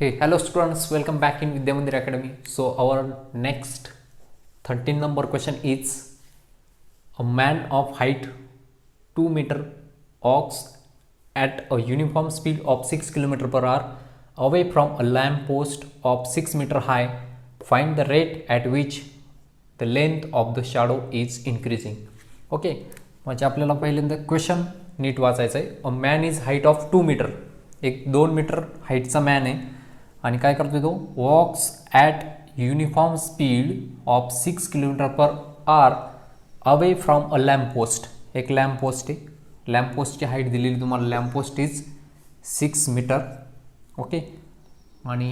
Hey, hello students, welcome back in Vidya Mandir Academy. So our next 13 number question is a man of height 2 meter walks at a uniform speed of 6 km per hour away from a lamp post of 6 meter high. Find the rate at which the length of the shadow is increasing. Okay, म्हणजे आपल्याला पहिल्यांदा question नीट वाचायचं आहे. A man is height of 2 metre, एक 2 metre हाईटचा man आहे आणि काय करतोय तो, walks at uniform speed of 6 kilometre per hour away from a lamp post. एक लॅम्प पोस्ट आहे, लॅम्प पोस्टची हाईट दिलेली तुम्हाला, lamp post is 6 metre. Okay, आणि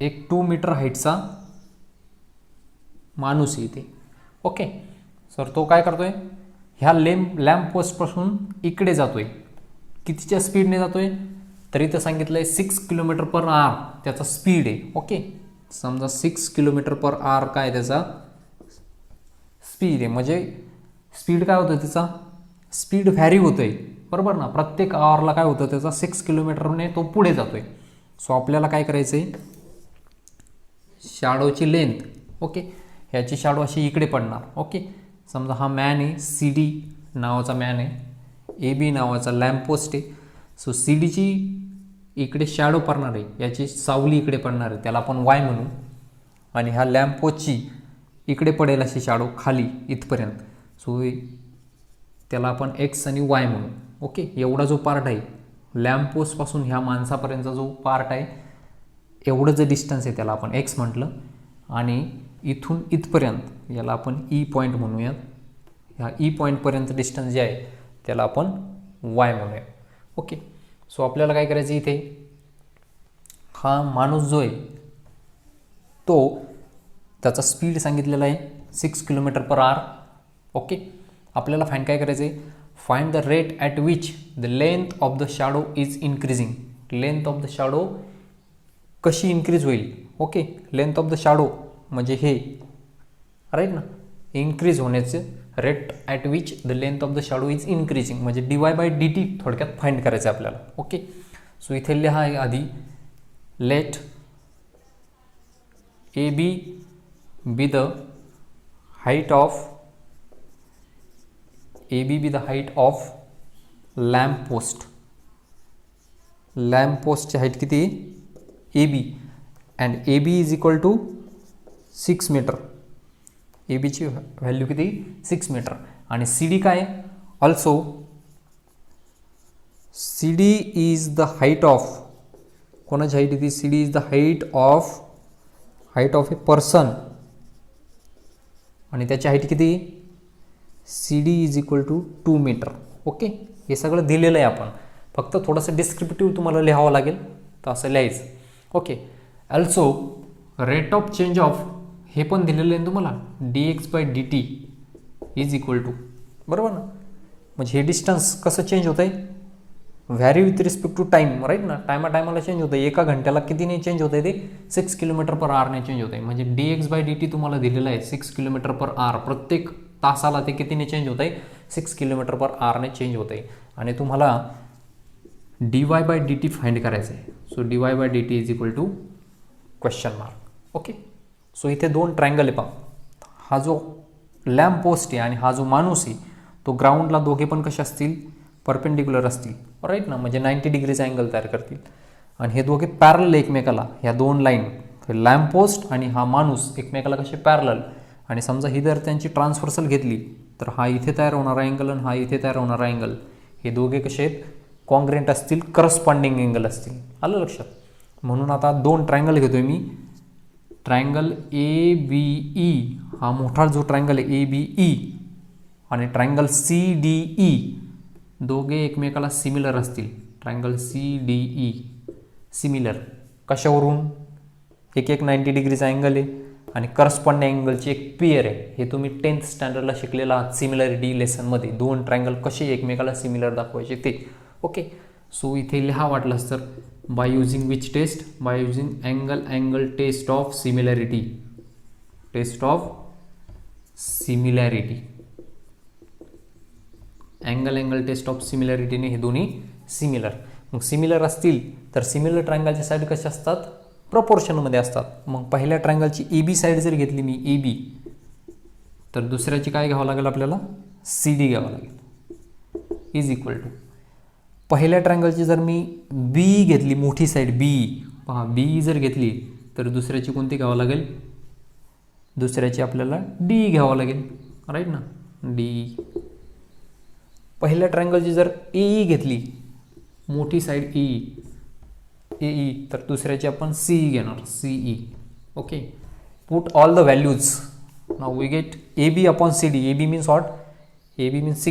एक 2 मीटर हाईटचा माणूस आहे इथे. ओके सर, तो काय करतोय, ह्या लॅम्प पोस्टपासून इकडे जातोय, कितीच्या स्पीडने जातोय, तर इथं सांगितलं आहे 6 किलोमीटर पर आवर त्याचा स्पीड आहे. ओके, समजा 6 किलोमीटर पर आवर काय त्याचा स्पीड आहे, म्हणजे स्पीड काय होतं, त्याचा स्पीड व्हॅरी होतोय, बरोबर ना. प्रत्येक आवरला काय होतं, त्याचा 6 किलोमीटरने तो पुढे जातोय. सो आपल्याला काय करायचं आहे, शॅडोची लेंथ. ओके, ह्याची शॅडो अशी इकडे पडणार. ओके, समजा हा मॅन आहे, सी डी नावाचा मॅन आहे, ए बी नावाचा लॅम्प पोस्ट आहे. सो सी डीची इकडे शॅडो पडणार आहे, याची सावली इकडे पडणार आहे, त्याला आपण वाय म्हणू. आणि ह्या लॅम्प पोस्टची इकडे पडेल अशी शॅडो खाली इथपर्यंत, सो त्याला आपण एक्स आणि वाय म्हणू. ओके, एवढा जो पार्ट आहे लॅम्प पोस्टपासून ह्या माणसापर्यंतचा जो पार्ट आहे, एवढं जे डिस्टन्स आहे त्याला आपण एक्स म्हटलं. आणि इथून इथपर्यंत याला आपण ई पॉईंट म्हणूयात. ह्या ई पॉईंटपर्यंत डिस्टन्स जे आहे त्याला आपण वाय म्हणूया. ओके, सो आपल्याला काय करायचं, इथे हा माणूस जो आहे तो त्याचा स्पीड सांगितलेला आहे 6 किलोमीटर पर आवर. ओके, आपल्याला फाईंड काय करायचं आहे, find the rate at which the length of the shadow is increasing. Length of the shadow कशी इन्क्रीज होईल. Okay, length of the shadow म्हणजे हे राईट ना, इन्क्रीज होण्याचं rate at which the length of the shadow is increasing, म्हणजे dy by dt थोडक्यात find करायचं आहे आपल्याला. ओके, सो इथे लिहा आहे आधी, late A B the height of height of lamp post. Lamp पोस्टची हाईट किती, A B, and A B is equal to 6 metre. A बीची व्हॅल्यू किती, 6 मीटर. आणि सी डी काय, also C D is the height of, कोणाची height येते, C D is the height of a person, आणि त्याची height किती, C D is equal to 2 metre. Okay, हे सगळं दिलेलं आहे, आपण फक्त थोडंसं डिस्क्रिप्टिव्ह तुम्हाला लिहावं लागेल, तर असं लिहायचं. Okay, also rate of change of, हे पण दिलेलं आहे तुम्हाला, D x by D T is equal to, बरोबर ना. म्हणजे हे डिस्टन्स कसं चेंज होतं आहे, vary with respect to time, right ना. टायमाला चेंज होतं आहे, एका घंट्याला कितीने चेंज होतं आहे, ते 6 किलोमीटर पर आवरने चेंज होतं आहे. म्हणजे D x by D T तुम्हाला दिलेलं आहे 6 किलोमीटर पर आवर, प्रत्येक तासाला ते कितीने चेंज होतं आहे, 6 किलोमीटर पर आवरने चेंज होतं आहे. आणि तुम्हाला D Y by D T find करायचं आहे. So D Y by D T is equal to question mark. Okay, so इथे 2 ट्रायंगल आहे पहा, हा जो लॅम्प पोस्ट आहे आणि हा जो माणूस आहे तो ग्राउंडला दोघे पण कसे असतील, परपेंडिक्युलर असतील, राईट ना, म्हणजे 90 डिग्रीचा अँगल तयार करतील. आणि हे दोघे पॅरलल एकमेकाला, ह्या 2 लाईन, लॅम्प पोस्ट आणि हा माणूस एकमेकाला कसे पॅरलल. आणि समजा ही जर त्यांची ट्रान्सव्हर्सल घेतली तर हा इथे तयार होणारा अँगल आणि हा इथे तयार होणारा अँगल, हे दोघे कसे आहेत, कॉन्ग्रेंट असतील, करस्पॉन्डिंग अँगल असतील. आलं लक्षात. म्हणून आता 2 ट्रायंगल घेतोय मी. ट्रायंगल ए बी ई, हा मोठा जो ट्रायंगल आहे ए बी ई, आणि ट्रायंगल सी डी ई, दोघे एकमेकाला सिमिलर असतील. Triangle C D E similar कशावरून, एक 90 डिग्रीचा अँगल आहे आणि करस्पॉन्डिंग अँगलची एक पेअर आहे. हे तुम्ही 10th स्टँडर्डला शिकलेला आहात सिमिलरिटी लेसनमध्ये, 2 ट्रायंगल कसे एकमेकाला सिमिलर दाखवायचे ते. ओके, सो इथे लिहा वाटलंच तर, by using which test, by using angle test of similarity, angle test of सिमिलॅरिटीने हे दोन्ही सिमिलर. मग सिमिलर असतील तर सिमिलर ट्रायंगलच्या साईड कशा असतात, प्रपोर्शनमध्ये असतात. मग पहिल्या ट्रायंगलची ए बी साईड जर घेतली मी ए बी, तर दुसऱ्याची काय घ्यावं लागेल आपल्याला, सी डी घ्यावं लागेल, इज इक्वल टू पहिल्या ट्रायंगलची जर मी बी घेतली, मोठी साईड बी, पहा बी जर घेतली तर दुसऱ्याची कोणती घ्यावं लागेल, दुसऱ्याची आपल्याला डी घ्यावं लागेल, राईट ना, डी. पहिल्या ट्रायंगलची जर ए घेतली, मोठी साईड ई, ए तर दुसऱ्याची आपण सी घेणार, CE. Okay, put all the values. Now we get A B upon C D. A B means what, A B means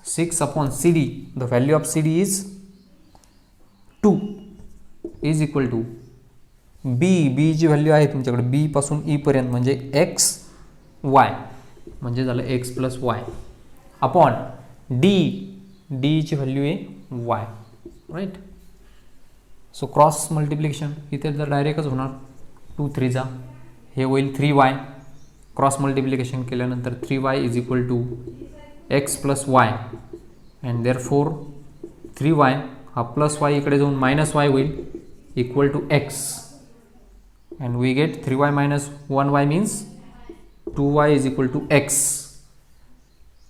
6 upon C D. The value of C D is 2 is equal to B G value आहे तुमच्याकडे बी पासून E पर्यंत म्हणजे x Y, म्हणजे झालं X plus Y, upon D ची value आहे Y, right. So cross multiplication इथे जर डायरेक्टच होणार, 2 3 जा हे होईल 3y. क्रॉस मल्टिप्लिकेशन केल्यानंतर 3y is equal to X plus Y, and therefore 3y हा प्लस वाय इकडे जाऊन मायनस वाय होईल, equal to X, and we get 3y minus 1y means 2y is equal to X.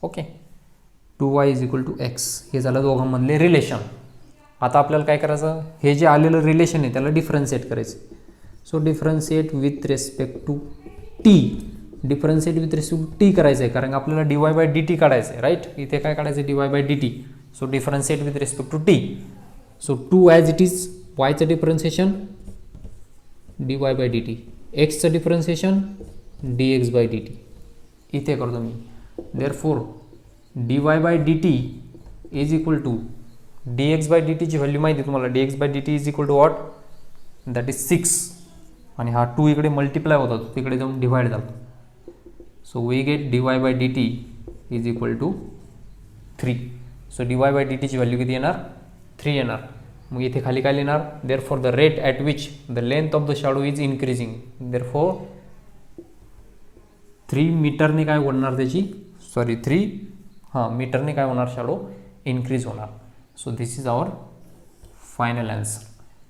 Okay, 2y is equal to X. हे झालं दोघांमधले relation. आता आपल्याला काय करायचं, हे जे आलेलं रिलेशन आहे त्याला डिफरन्शिएट करायचं. So differentiate with respect to t. Differentiate with respect to t करायचं आहे, कारण आपल्याला d Y by D t काढायचं आहे, राईट. इथे काय काढायचं आहे, d Y by D t. So differentiate with respect to t. So 2 as it is, वायचं differentiation d Y by D t, एक्सचं differentiation d x by D t. इथे करतो मी. Therefore d Y by D T is equal to D x by D टीची value माहिती आहे तुम्हाला, D x by D T is equal to what, that is 6, आणि हा 2 इकडे मल्टिप्लाय होता, तिकडे जाऊन डिवाइड झाला. So we get D Y by D T is equal to 3. So D Y by D टीची व्हॅल्यू किती येणार, 3 येणार. मग इथे खाली काय लिहिणार, therefore the rate at which the length of the shadow is increasing, therefore 3 मीटरने काय होणार त्याची, सॉरी 3 मीटरने काय होणार, शॅडो इन्क्रीज होणार. So this is our final answer.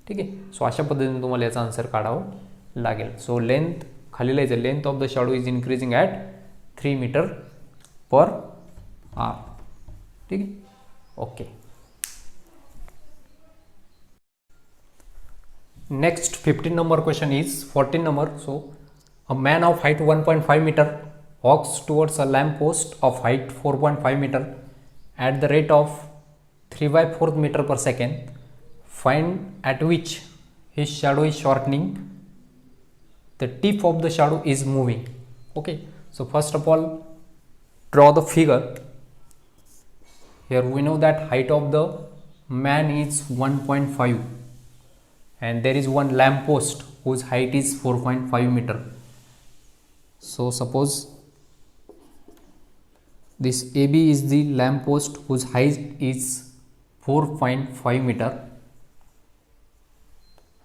ठीक आहे. सो अशा पद्धतीने तुम्हाला याचा आन्सर काढावं लागेल. सो लेंथ खाली लिहायचं, length of the shadow is increasing at 3 metre per hour. ठीक आहे. Okay. Next 15 number question is 14 number. So a man of height 1.5 meter walks towards a lamp post of height 4.5 meter at the rate of 3/4 meter per second. Find at which his shadow is shortening, the tip of the shadow is moving. Okay, so first of all draw the figure. Here we know that height of the man is 1.5 and there is one lamp post whose height is 4.5 meter. So suppose this AB is the lamp post whose height is 4.5 meter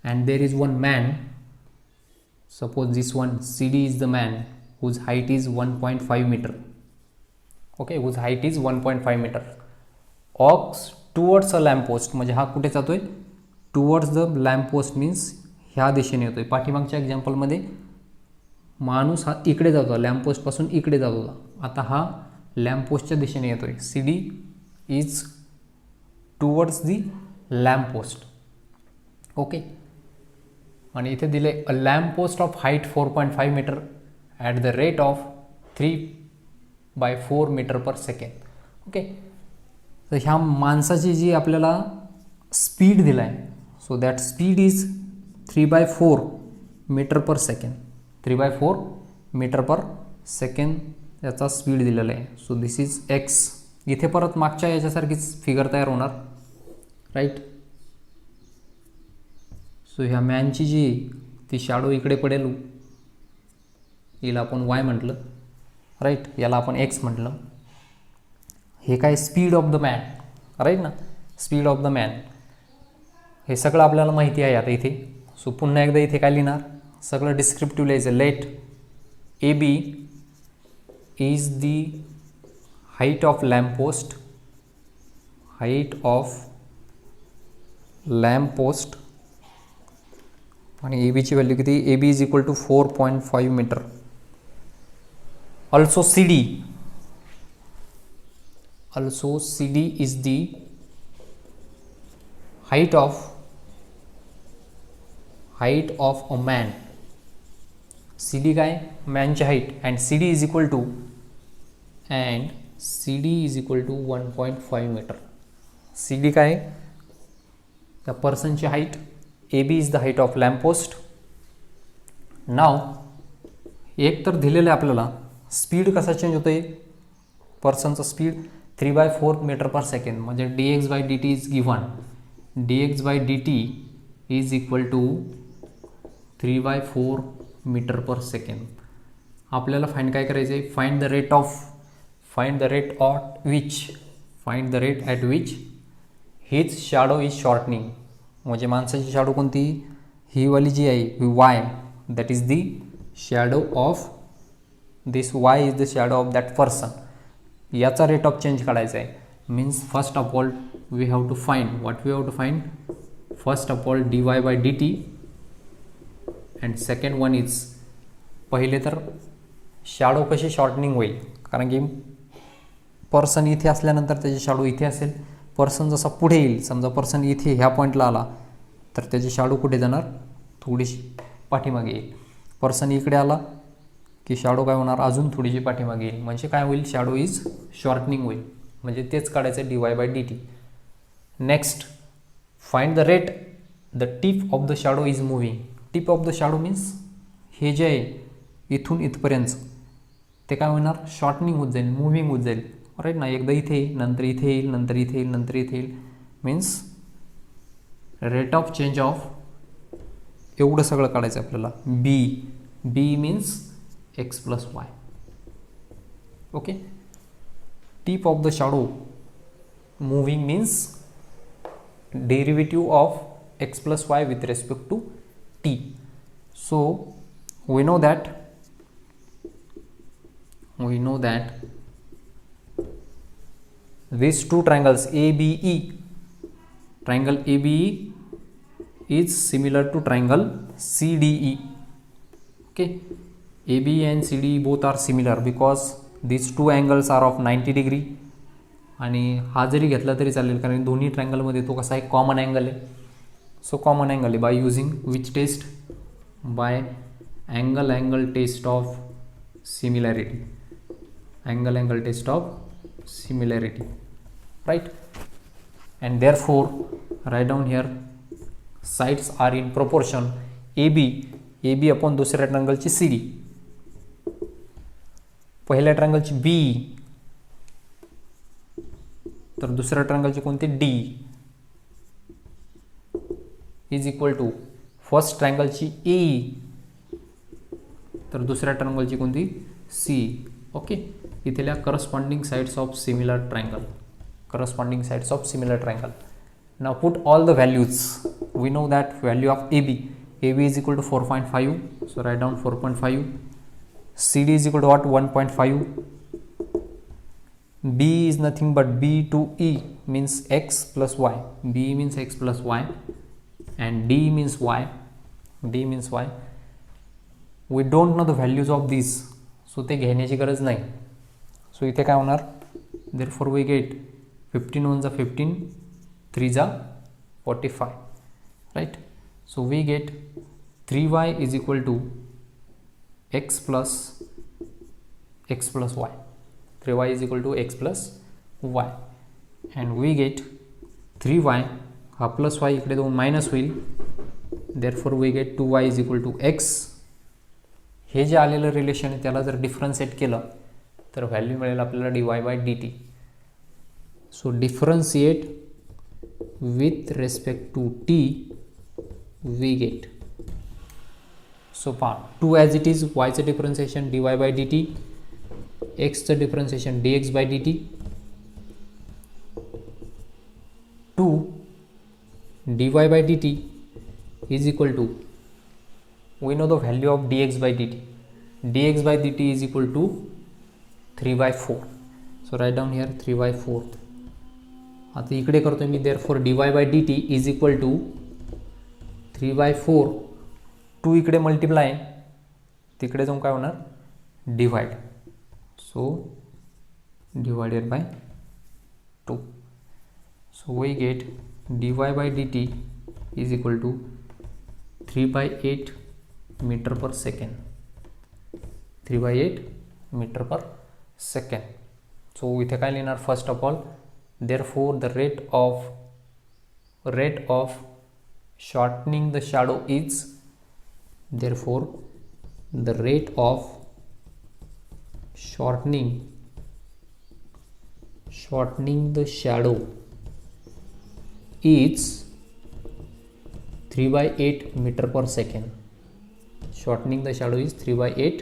and there is one man. Suppose this one CD is the man whose height is 1.5 meter. Okay, whose height is 1.5 meter. Walks towards a lamp post, म्हणजे हा कुठे जातोय, towards the lamp post means ह्या दिशेने येतोय. पाठीमागच्या एक्झाम्पलमध्ये माणूस हा इकडे जातो, लॅम्प पोस्टपासून इकडे जात होता, आता हा लॅम्प पोस्टच्या दिशेने येतोय. C D is towards the lamp post. Okay, आणि इथे दिले a lamp post of height 4.5 metre at the rate of 3/4 metre per second. Okay, तर ह्या माणसाची जी आपल्याला स्पीड दिला आहे, so that speed is 3/4 metre per second. 3/4 metre per second याचा स्पीड दिलेला आहे. So this is x. इथे परत मागच्या याच्यासारखीच फिगर तयार होणार, राईट. सो ह्या मॅनची जी ती शॅडो इकडे पडेल, हिला आपण वाय म्हटलं, राईट, याला आपण एक्स म्हटलं. हे काय speed of the man, right ना, स्पीड ऑफ द मॅन. हे सगळं आपल्याला माहिती आहे आता इथे. सो पुन्हा एकदा इथे काय लिहिणार, सगळं डिस्क्रिप्टिव्ह लिहायचं. Let A B is the height of lamp post, height of lamp post आणि ए बीची व्हॅल्यू किती, A B is equal to 4.5 metre. Also C D is the height of a man. CD काय, मॅनची height, and CD is equal to 1.5 metre. CD काय, the पर्सनची height, AB is the height of lamp post. नाव एक तर दिलेलं आहे आपल्याला, स्पीड कसा चेंज होतोय, पर्सनचा स्पीड 3/4 मीटर पर सेकंड, म्हणजे dx/dt is given. dx/dt is equal to 3/4 metre per second. आपल्याला फाइंड काय करायचं आहे, find the rate at which his shadow is shortening. म्हणजे माणसाची शॅडो कोणती, ही वाली जी आहे Y, that is the shadow of this, Y is the shadow of that person. याचा रेट ऑफ चेंज काढायचा आहे. Means first of all we have to find what we have to find, first of all dy/dt, and second one is, पहिले तर shadow कशी shortening होईल, कारण की person इथे असल्यानंतर त्याची शॅडो इथे असेल. पर्सन जसा पुढे येईल, समजा पर्सन इथे ह्या पॉईंटला आला तर त्याची शॅडो कुठे जाणार, थोडीशी पाठीमागे येईल. पर्सन इकडे आला की शॅडो काय होणार, अजून थोडीशी पाठीमागे येईल. म्हणजे काय होईल, शॅडो इज शॉर्टनिंग होईल. म्हणजे तेच काढायचं dy/dt. Next, find the rate the tip of the shadow is moving. Tip of the shadow means हे जे आहे इथून इथपर्यंत ते काय होणार, शॉर्टनिंग होत जाईल, मुव्हिंग होत जाईल. राईट ना, एकदा इथे येईल, नंतर इथे येईल, नंतर इथे येईल, नंतर इथे येईल. Means rate of change of एवढं सगळं काढायचं आपल्याला. B means x+y. Okay, tip of the shadow moving means derivative of x+y with respect to t. So we know that these two triangles ABE, triangle ABE is similar to triangle CDE. Okay, ABE and CDE both are similar because these two angles are of 90 degree. आणि हा जरी घेतला तरी चालेल, कारण दोन्ही ट्रायंगलमध्ये तो कसा आहे, कॉमन अँगल आहे. सो कॉमन अँगल आहे. By using which test, by angle test of similarity. Angle test of similarity, right. And therefore write down here sides are in proportion AB upon दुसऱ्या ट्रायंगलची CD, पहिल्या ट्रायंगलची B, तर दुसऱ्या ट्रायंगलची कोणती D, is equal to first ट्रायंगलची E, तर दुसऱ्या ट्रायंगलची कोणती C. ओके, इथल्या corresponding sides of similar triangle. Now put all the values. We know that value of AB is equal to 4.5, so right down 4.5. CD is equal to what, 1.5. B is nothing but B to E means x+y. B means x+y and D means y. We don't know the values of these, so ते घेण्याची गरज नाही. So इथे काय होणार, therefore we get 15 1 जा 15, 3 जा 45, right. So we get 3y is equal to x plus y. 3y is equal to x plus y, and we get 3y, हा प्लस y इकडे दोन मायनस होईल. Therefore we get 2y is equal to x. हे जे आलेलं relation आहे त्याला जर डिफरन्शिएट केलं तर व्हॅल्यू मिळेल आपल्याला dy/dt. So differentiate with respect to t we get, so पहा 2 ॲज इट इज, yचं डिफरन्शिएशन dy/dt, xचं differentiation dx/dt, 2 dy/dt is equal to, we know the value of dx/dt. dx/dt is equal to 3/4. So write down here 3/4. आता इकडे करतो मी, therefore dy by dt is equal to 3/4, 2 इकडे multiply, तिकडे जाऊन काय होणार divide, so divided by 2. So we get dy by dt is equal to 3/8 metre per second, 3/8 metre per second. So इथे काय लिहिणार, first of all therefore the rate of shortening the shadow is, therefore the rate of shortening the shadow is 3/8 meter per second. Shortening the shadow is 3/8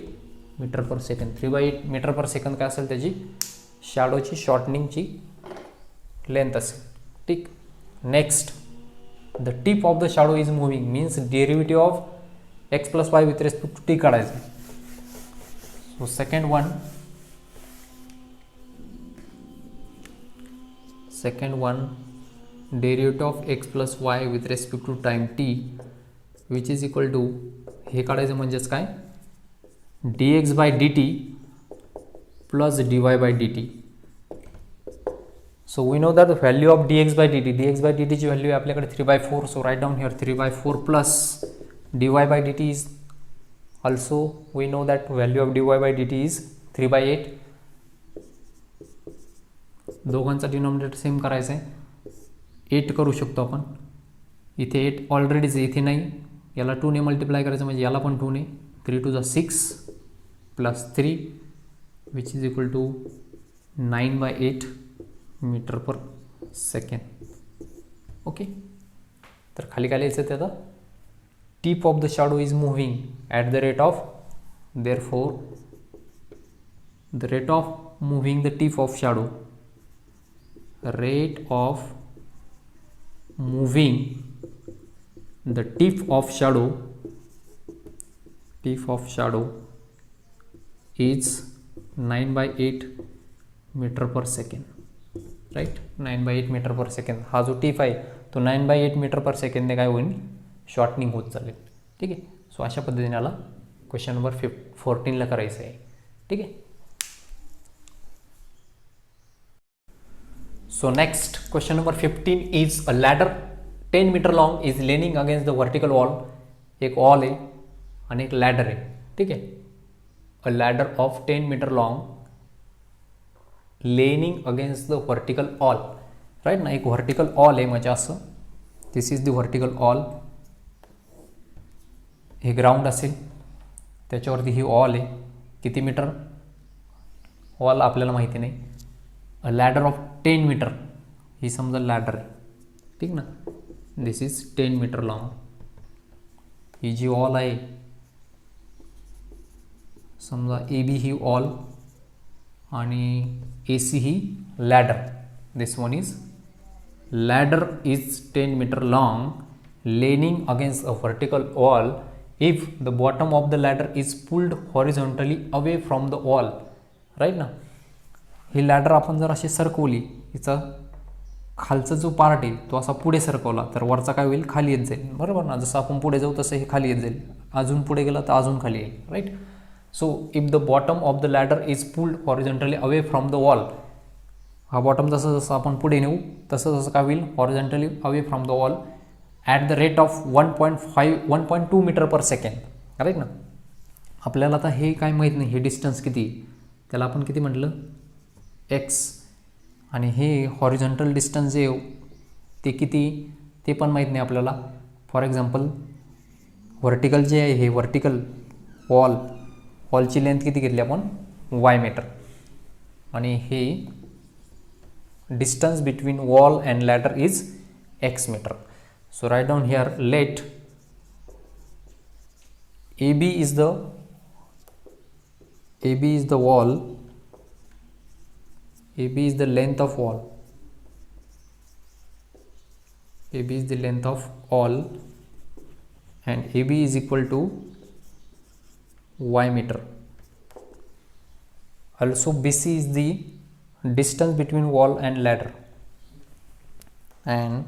meter per second. 3/8 meter per second काय असेल त्याची शॅडोची शॉर्टनिंगची length असेल. ठीक. Next, the tip of the shadow is moving means derivative of x plus y with respect to t काढायचं. So second one derivative of x plus y with respect to time t which is equal to, हे काढायचं म्हणजेच काय, dx by dt plus dy by dt. So we know that the value of dx by dt ची value आहे आपल्याकडे 3/4. So write down here 3/4 plus dy by dt is also, we know that value of dy by dt is 3/8. दोघांचा denominator same करायचं आहे, 8 करू शकतो आपण. इथे 8 ऑलरेडीच आहे, इथे नाही. याला 2 ने मल्टिप्लाय करायचं म्हणजे याला पण 2 ने, 3 2 6 plus 3 which is equal to 9/8 metre per second. Okay. तर खाली काय लिहायचं त्याचा, tip of the shadow is moving at the rate of, therefore the rate of moving the tip of shadow, rate of moving the tip of shadow is 9/8 metre per second. Right, 9/8 metre per second. हा जो tip आहे तो 9/8 metre पर सेकंडने काय होईल, shortening होत चालेल. ठीक आहे. सो अशा पद्धतीने याला क्वेश्चन नंबर 14ला करायचं आहे. ठीक आहे. So next question number 15 is a ladder 10 meter long is leaning against the vertical wall. एक wall आहे आणि एक ladder आहे. ठीक आहे. A ladder of 10 meter long leaning against the vertical wall. Right ना, एक vertical wall आहे म्हणजे असं, this is the vertical wall. हे ग्राउंड असेल, त्याच्यावरती ही wall आहे. किती मीटर wall आपल्याला माहिती नाही. अ लॅडर ऑफ 10 मीटर, ही समजा लॅडर आहे. ठीक ना, दिस इज 10 मीटर लॉंग. ही जी वॉल आहे, समजा ए बी ही वॉल आणि ए सी ही ladder. This one is ladder is 10 metre long leaning against a vertical wall if the bottom of the ladder is pulled horizontally away from the wall. Right ना, ही ladder आपण जर अशी सरकवली, हिचा खालचा जो पार्ट आहे तो असा पुढे सरकवला तर वरचा काय होईल, खाली येत जाईल. बरोबर ना, जसं आपण पुढे जाऊ तसं हे खाली येत जाईल. अजून पुढे गेला तर अजून खाली येईल. Right. So if the bottom of the ladder is pulled horizontally away from the wall, हा बॉटम जसं जसं आपण पुढे नेऊ तसं जसं काय होईल, horizontally away from the wall at the rate of 1.2 metre per second. Right ना. आपल्याला आता हे काय माहीत नाही, हे डिस्टन्स किती, त्याला आपण किती म्हटलं, एक्स. आणि हे हॉरिझॉन्टल डिस्टन्स जे ते किती ते पण माहीत नाही आपल्याला. फॉर एक्झाम्पल व्हर्टिकल जे आहे, हे व्हर्टिकल वॉलची लेंथ किती घेतली आपण, वाय मीटर. आणि हे distance between wall and ladder is x metre. So right down here, let AB is the wall, AB is the length of wall, AB is the length of wall and AB is equal to y meter. Also BC is the distance between wall and ladder. and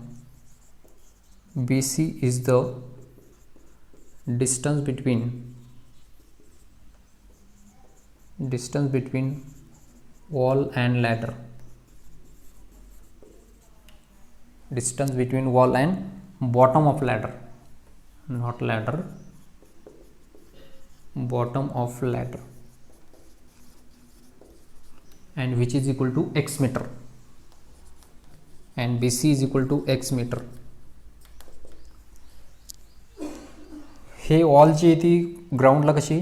BC is the distance between wall and ladder. Distance between wall and bottom of ladder, not ladder, bottom of ladder, and which is equal to x meter, and BC is equal to x meter. हे wall जी आहे ती ग्राउंडला कशी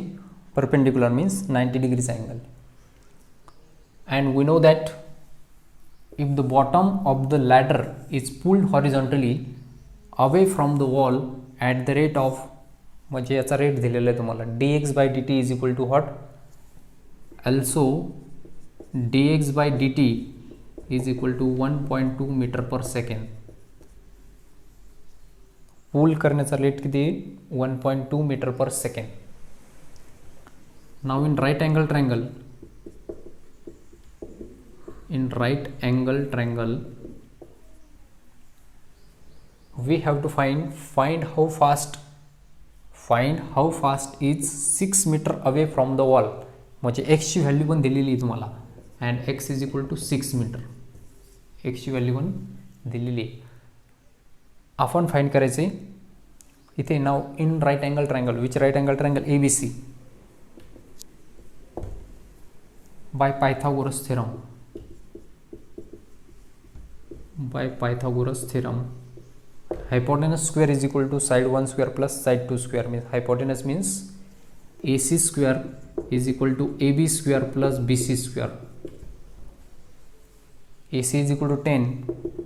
perpendicular means 90 degrees angle, and we know that if the bottom of the ladder is pulled horizontally away from the wall at the rate of, म्हणजे याचा rate दिलेला आहे तुम्हाला, dx by dt is equal to what? Also dx by dt is equal to 1.2 meter per second. पुल करण्याचा rate किती? 1.2 meter per second. Now in right angle triangle we have to find how fast is 6 meter away from the wall. म्हणजे x ची value पण दिलेली आहे तुम्हाला, and x is equal to 6 meter. x ची value पण दिलेली आहे, आपण फाइंड करायचे इथे. Now in right angle triangle, which right angle triangle? ABC by Pythagoras theorem. Hypotenuse square is equal to side 1 square plus side 2 square. Means hypotenuse means AC square is equal to AB square plus BC square. AC is equal to 10,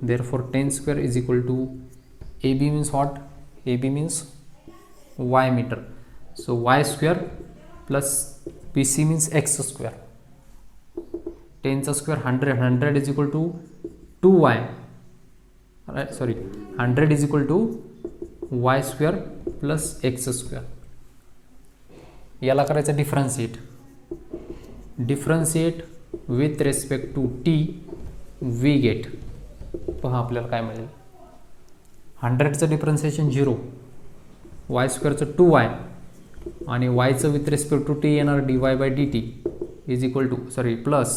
therefore 10 square is equal to AB means what? AB means y meter, so y square plus BC means x square. 10 square 100 is equal to 2y, right? Sorry, 100 is equal to y square plus x square. याला करायचं differentiate with respect to t, we get. पहा आपल्याला काय मिळेल. 100चं differentiation 0, y स्क्वेअरचं 2y, आणि yचं with respect to t येणार dy by dt is equal to, sorry, plus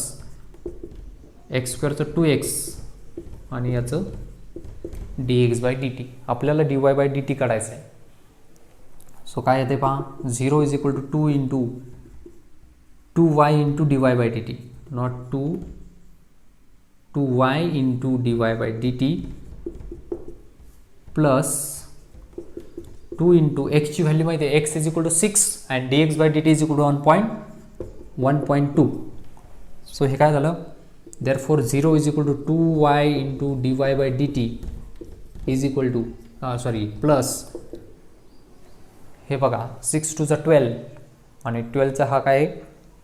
x स्क्वेअरचं 2x आणि याचं dx बाय dt. आपल्याला dy बाय dt काढायचं आहे. सो काय येते पहा, 0 is equal to 2 into 2y into dy by dt, not 2y into dy by dt plus 2 into x ची व्हॅल्यू माहिती आहे, x is equal to 6 and dx by dt is equal to 1.2. So हे काय झालं, therefore 0 is equal to 2y into dy by dt is equal to, sorry, plus हे बघा 6 to 12 आणि 12चा हा काय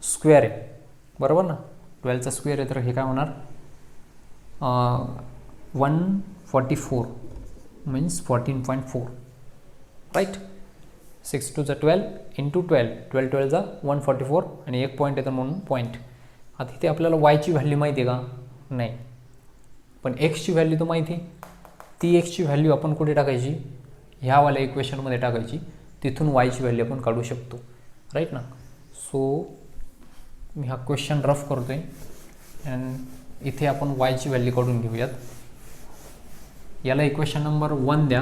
स्क्वेअर आहे, बरोबर ना. 12चा स्क्वेअर आहे, तर हे काय होणार 144 मीन्स 14.4, राईट. 6 टू 12 इंटू 12 12 144 आणि एक पॉईंट येतं म्हणून पॉईंट. आता इथे आपल्याला वायची व्हॅल्यू माहिती आहे का? नाही, पण एक्सची व्हॅल्यू तर माहिती आहे. ती एक्सची व्हॅल्यू आपण कुठे टाकायची? ह्यावाल्या इक्वेशनमध्ये टाकायची, तिथून वायची व्हॅल्यू आपण काढू शकतो, राईट ना. सो मी हा क्वेश्चन रफ करतो आहे अँड इथे आपण वायची व्हॅल्यू काढून घेऊयात. याला इक्वेशन नंबर 1 द्या,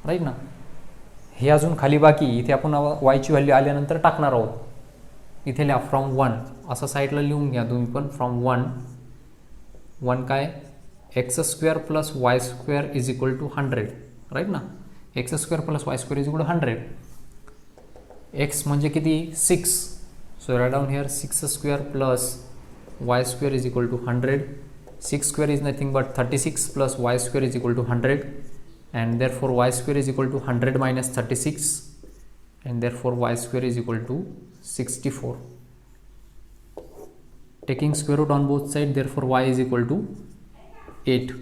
राईट ना. हे अजून खाली बाकी, इथे आपण वायची व्हॅल्यू आल्यानंतर टाकणार आहोत. इथे लिहा फ्रॉम 1 असं साईडला लिहून घ्या तुम्ही पण. फ्रॉम 1 काय, x square plus y square is equal to 100, right ना. X square plus y square is equal to 100. X म्हणजे किती? 6. So right down here 6 square plus y square is equal to 100. 6 square is nothing but 36 plus y square is equal to 100, and therefore y square is equal to 100 minus 36, and therefore y square is equal to 64. Taking square root on both sides, therefore y is equal to 8.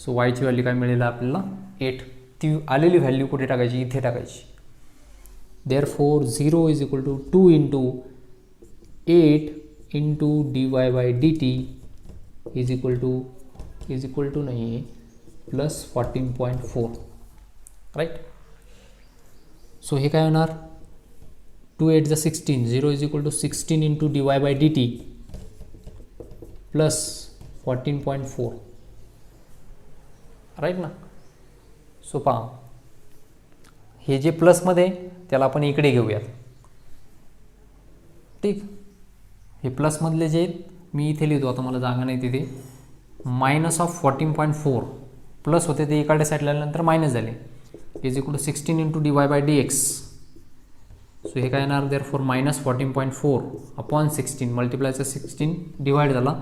So y ची value काय मिळेल आपल्याला? 8. ती आलेली value कुठे टाकायची? इथे टाकायची. therefore 0 is equal to 2 into 8 into dy by dt is equal to नहीं है प्लस 14.4 राईट. सो हे काय होणार 2 8 16 0 is equal to 16 into dy by dt plus 14.4 right ना. सो पहा हे जे प्लसमध्ये त्याला आपण इकडे घेऊयात. ठीक, हे प्लसमधले जे मी इथे लिहितो, आता मला जागा नाही तिथे, मायनस ऑफ 14.4 प्लस होते ते इकडे साईडला आल्यानंतर मायनस झाले, is equal to 16 into dy by dx. So हे काय येणार देअर फॉर मायनस 14.4 अपॉन 16 मल्टिप्लायचा 16 डिवाइड झाला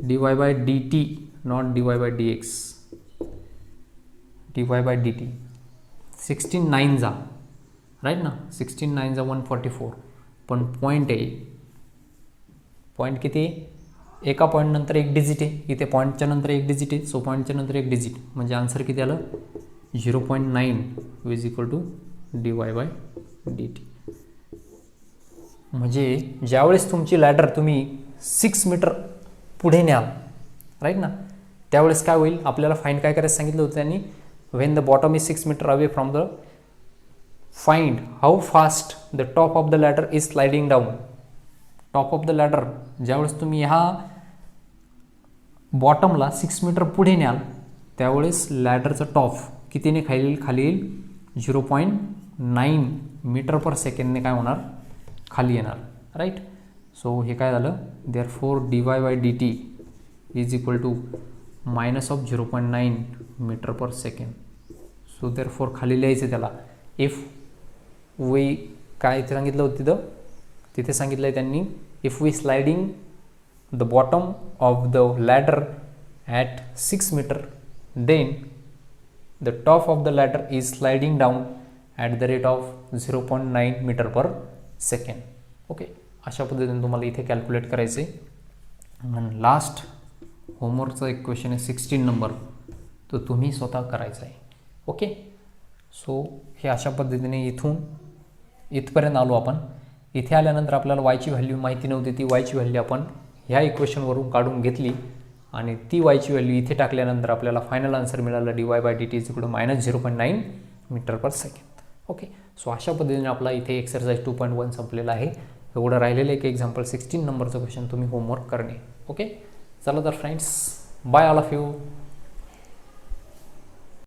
dy by dt not dy by dx, dy by dt 16 9 जा राईट ना, 16 9 जा 144. पण पॉईंट आहे, पॉईंट किती आहे, एका पॉईंट नंतर एक डिजिट आहे, इथे पॉईंटच्या नंतर एक डिजिट आहे. सो पॉईंटच्या नंतर एक डिजिट म्हणजे आन्सर किती आलं 0.9 is equal to dy by dt. म्हणजे ज्यावेळेस तुमची लॅडर तुम्ही 6 मीटर पुढे न्याल राईट ना, त्यावेळेस काय होईल, आपल्याला फाइंड काय करायचं सांगितलं होतं त्यांनी, when the bottom is 6 metre away from the, find how fast the top of the ladder is sliding down. Top of the ladder ज्यावेळेस तुम्ही ह्या बॉटमला 6 मीटर पुढे न्याल त्यावेळेस लॅडरचं टॉप कितीने खाली येईल 0.9 मीटर पर सेकंडने काय होणार खाली येणार राईट. सो हे काय झालं therefore dy by dt is equal to minus of 0.9 metre per second. So therefore खाली लिहायचं त्याला, इफ वी काय सांगितलं होतं तिथे सांगितलं आहे त्यांनी, if we sliding the bottom of the ladder at 6 metre then the top of the ladder is sliding down at the rate of 0.9 metre per second. Okay, अशा पद्धतीने तुम्हाला इथे कॅल्क्युलेट करायचं आहे. आणि लास्ट होमवर्कचा एक क्वेश्चन आहे 16 नंबर, तो तुम्ही स्वतः करायचा आहे. ओके, सो हे अशा पद्धतीने इथून इथपर्यंत आलो आपण. इथे आल्यानंतर आपल्याला वायची व्हॅल्यू माहिती नव्हती, ती वायची व्हॅल्यू आपण ह्या इक्वेशनवरून काढून घेतली आणि ती वायची व्हॅल्यू इथे टाकल्यानंतर आपल्याला फायनल आन्सर मिळालं dy by dt is equal to minus 0.9 metre per second. Okay, so अशा पद्धतीने आपला इथे एक्सरसाइज 2.1 संपलेला आहे. एवढं राहिलेलं एक एक्झाम्पल 16 नंबरचं क्वेश्चन तुम्ही होमवर्क करणे. ओके, चला तर friends, bye all of you.